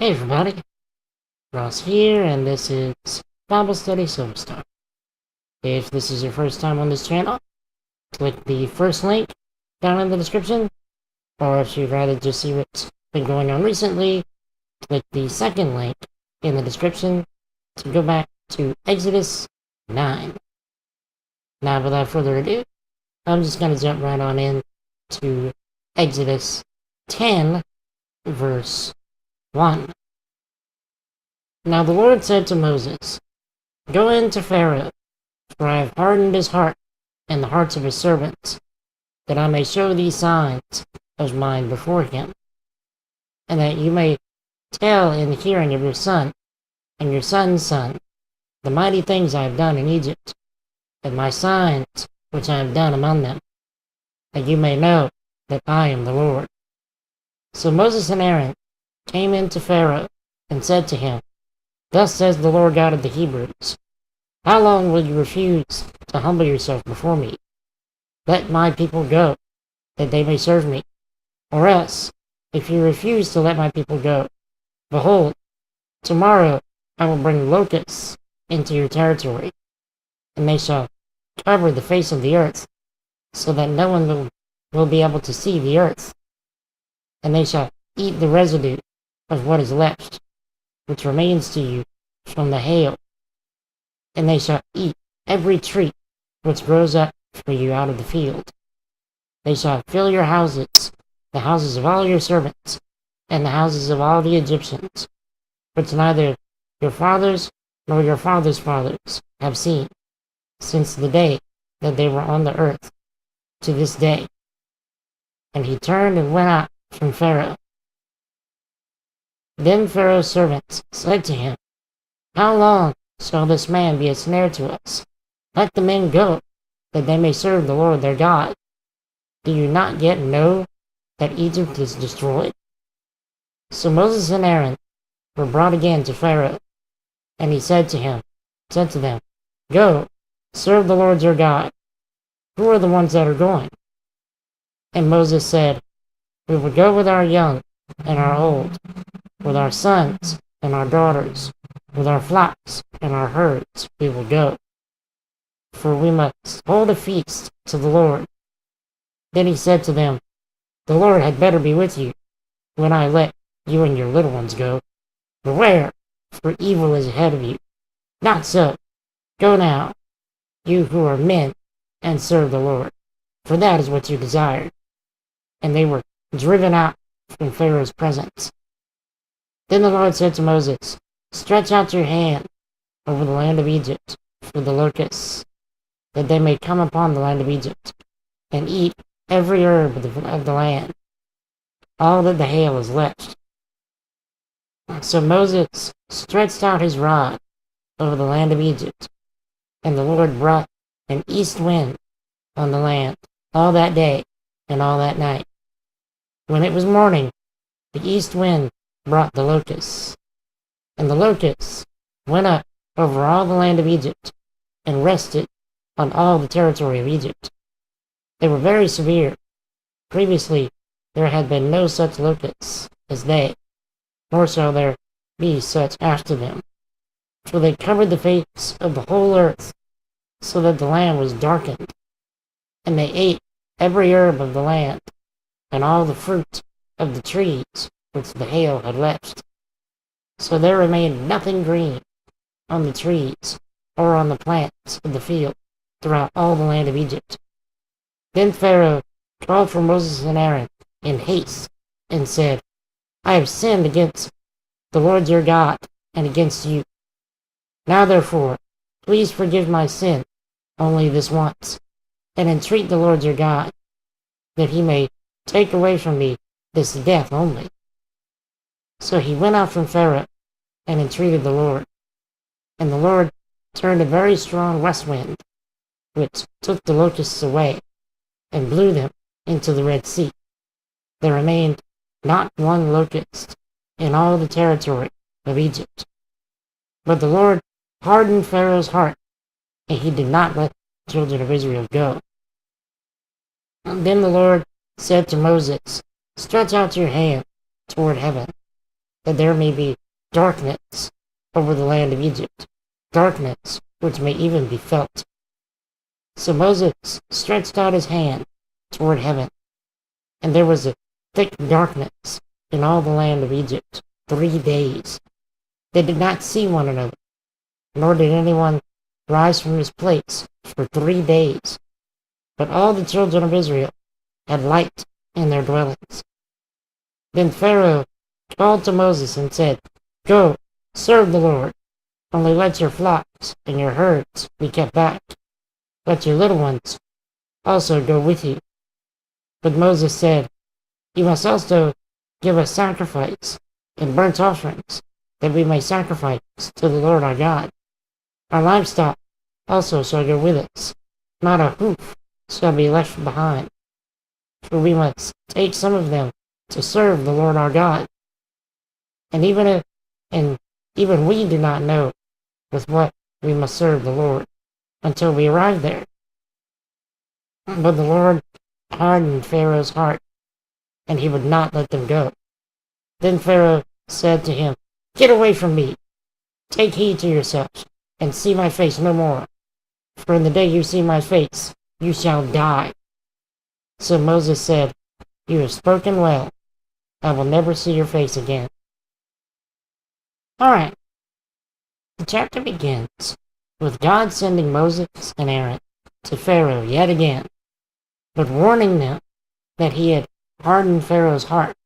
Hey everybody, Ross here, and this is Bible Study Silverstar. If this is your first time on this channel, click the first link down in the description, or if you'd rather just see what's been going on recently, click the second link in the description to go back to Exodus 9. Now, without further ado, I'm just going to jump right on in to Exodus 10, verse 1. Now the Lord said to Moses, "Go in to Pharaoh, for I have hardened his heart and the hearts of his servants, that I may show these signs of mine before him, and that you may tell in the hearing of your son and your son's son the mighty things I have done in Egypt, and my signs which I have done among them, that you may know that I am the Lord." So Moses and Aaron came in to Pharaoh and said to him, "Thus says the Lord God of the Hebrews, how long will you refuse to humble yourself before me? Let my people go, that they may serve me. Or else, if you refuse to let my people go, behold, tomorrow I will bring locusts into your territory, and they shall cover the face of the earth, so that no one will be able to see the earth. And they shall eat the residue of what is left, which remains to you from the hail, and they shall eat every tree which grows up for you out of the field. They shall fill your houses, the houses of all your servants, and the houses of all the Egyptians, which neither your fathers nor your fathers' fathers have seen, since the day that they were on the earth, to this day." And he turned and went out from Pharaoh. Then Pharaoh's servants said to him, "How long shall this man be a snare to us? Let the men go, that they may serve the Lord their God. Do you not yet know that Egypt is destroyed?" So Moses and Aaron were brought again to Pharaoh, and he said to them, "Go, serve the Lord your God. Who are the ones that are going?" And Moses said, "We will go with our young and our old, with our sons and our daughters, with our flocks and our herds we will go, for we must hold a feast to the Lord." Then he said to them, "The Lord had better be with you when I let you and your little ones go. Beware, for evil is ahead of you. Not so. Go now, you who are men, and serve the Lord, for that is what you desired." And they were driven out from Pharaoh's presence. Then the Lord said to Moses, "Stretch out your hand over the land of Egypt for the locusts, that they may come upon the land of Egypt, and eat every herb of the land, all that the hail is left." So Moses stretched out his rod over the land of Egypt, and the Lord brought an east wind on the land all that day and all that night. When it was morning, the east wind brought the locusts, and the locusts went up over all the land of Egypt and rested on all the territory of Egypt. They were very severe. Previously there had been no such locusts as they, nor shall there be such after them. For they covered the face of the whole earth, so that the land was darkened. And they ate every herb of the land, and all the fruit of the trees which the hail had left. So there remained nothing green on the trees or on the plants of the field throughout all the land of Egypt. Then Pharaoh called for Moses and Aaron in haste and said, "I have sinned against the Lord your God and against you. Now therefore, please forgive my sin only this once, and entreat the Lord your God, that he may take away from me this death only." So he went out from Pharaoh and entreated the Lord. And the Lord turned a very strong west wind, which took the locusts away, and blew them into the Red Sea. There remained not one locust in all the territory of Egypt. But the Lord hardened Pharaoh's heart, and he did not let the children of Israel go. And then the Lord said to Moses, "Stretch out your hand toward heaven, that there may be darkness over the land of Egypt, darkness which may even be felt. So Moses stretched out his hand toward heaven, and there was a thick darkness in all the land of Egypt 3 days. They did not see one another, nor did anyone rise from his place for 3 days. But all the children of Israel had light in their dwellings. Then Pharaoh called to Moses and said, "Go, serve the Lord. Only let your flocks and your herds be kept back. Let your little ones also go with you." But Moses said, "You must also give us sacrifice and burnt offerings, that we may sacrifice to the Lord our God. Our livestock also shall go with us. Not a hoof shall be left behind. For we must take some of them to serve the Lord our God. And even we do not know with what we must serve the Lord until we arrive there." But the Lord hardened Pharaoh's heart, and he would not let them go. Then Pharaoh said to him, "Get away from me! Take heed to yourself, and see my face no more. For in the day you see my face, you shall die." So Moses said, "You have spoken well. I will never see your face again." Alright, the chapter begins with God sending Moses and Aaron to Pharaoh yet again, but warning them that he had hardened Pharaoh's heart.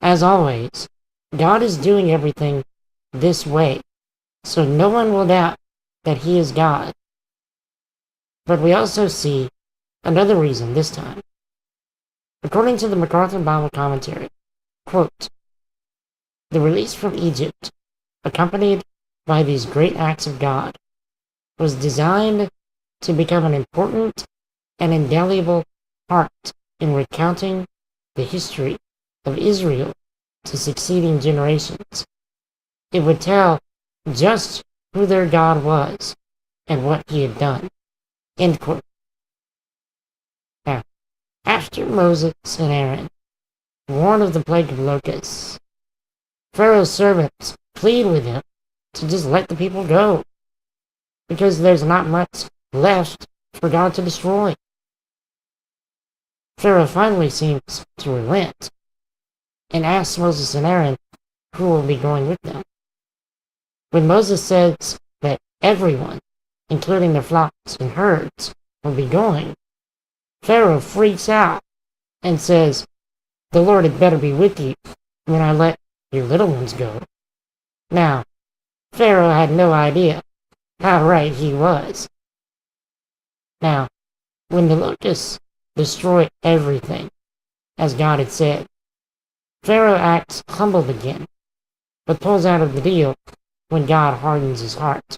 As always, God is doing everything this way, so no one will doubt that he is God. But we also see another reason this time. According to the MacArthur Bible Commentary, quote, "The release from Egypt, accompanied by these great acts of God, was designed to become an important and indelible part in recounting the history of Israel to succeeding generations. It would tell just who their God was and what he had done." End quote. Now, after Moses and Aaron warn of the plague of locusts, Pharaoh's servants plead with him to just let the people go, because there's not much left for God to destroy. Pharaoh finally seems to relent and asks Moses and Aaron who will be going with them. When Moses says that everyone, including their flocks and herds, will be going, Pharaoh freaks out and says, "The Lord had better be with you when I let your little ones go." Now, Pharaoh had no idea how right he was. Now, when the locusts destroy everything, as God had said, Pharaoh acts humbled again, but pulls out of the deal when God hardens his heart.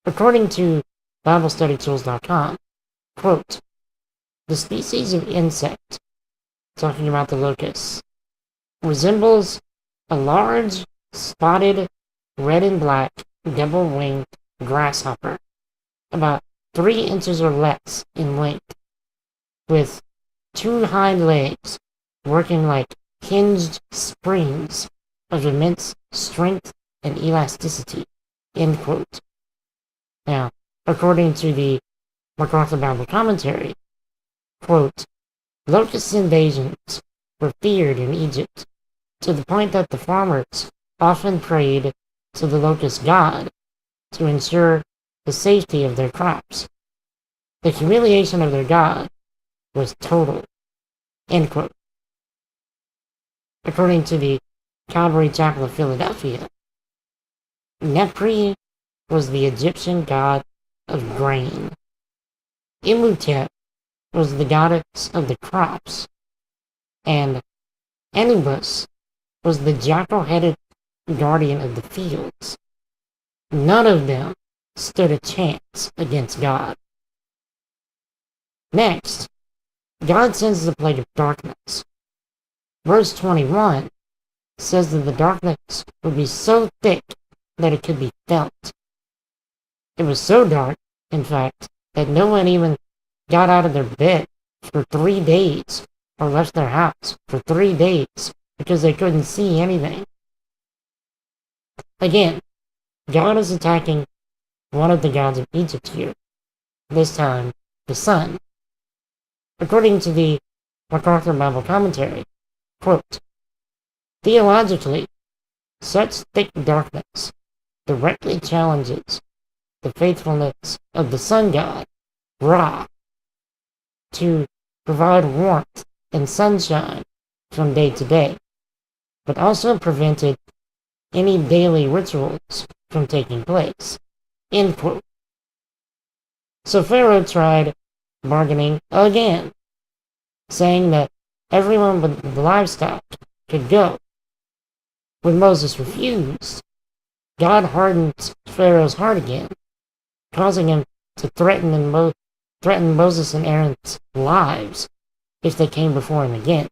According to BibleStudyTools.com, quote, "The species of insect," talking about the locusts, "resembles a large, spotted, red and black, double-winged grasshopper, about 3 inches or less in length, with 2 hind legs working like hinged springs of immense strength and elasticity." End quote. Now, according to the MacArthur Bible Commentary, quote, "Locust invasions were feared in Egypt, to the point that the farmers often prayed to the locust god to ensure the safety of their crops. The humiliation of their god was total." End quote. According to the Calvary Chapel of Philadelphia, Nepri was the Egyptian god of grain. Imhotep was the goddess of the crops, and Anubis was the jackal-headed guardian of the fields. None of them stood a chance against God. Next, God sends the plague of darkness. Verse 21 says that the darkness would be so thick that it could be felt. It was so dark, in fact, that no one even got out of their bed for 3 days, or left their house for 3 days, because they couldn't see anything. Again, God is attacking one of the gods of Egypt here, this time the sun. According to the MacArthur Bible Commentary, quote, theologically, such thick darkness directly challenges the faithfulness of the sun god, Ra, to provide warmth and sunshine from day to day, but also prevented any daily rituals from taking place. End quote. So Pharaoh tried bargaining again, saying that everyone but the livestock could go. When Moses refused, God hardened Pharaoh's heart again, causing him to threaten Moses and Aaron's lives if they came before him again.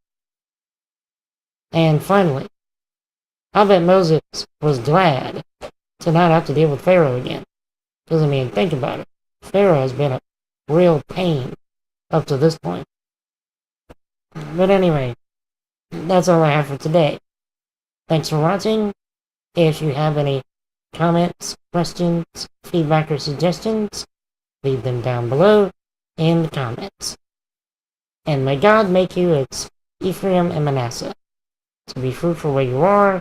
And finally, I bet Moses was glad to not have to deal with Pharaoh again. Because, I mean, think about it. Pharaoh has been a real pain up to this point. But anyway, that's all I have for today. Thanks for watching. If you have any comments, questions, feedback, or suggestions, leave them down below in the comments. And may God make you as Ephraim and Manasseh, to be fruitful where you are,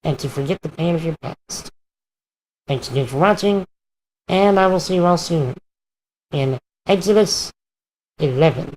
and to forget the pain of your past. Thanks again for watching, and I will see you all soon in Exodus 11.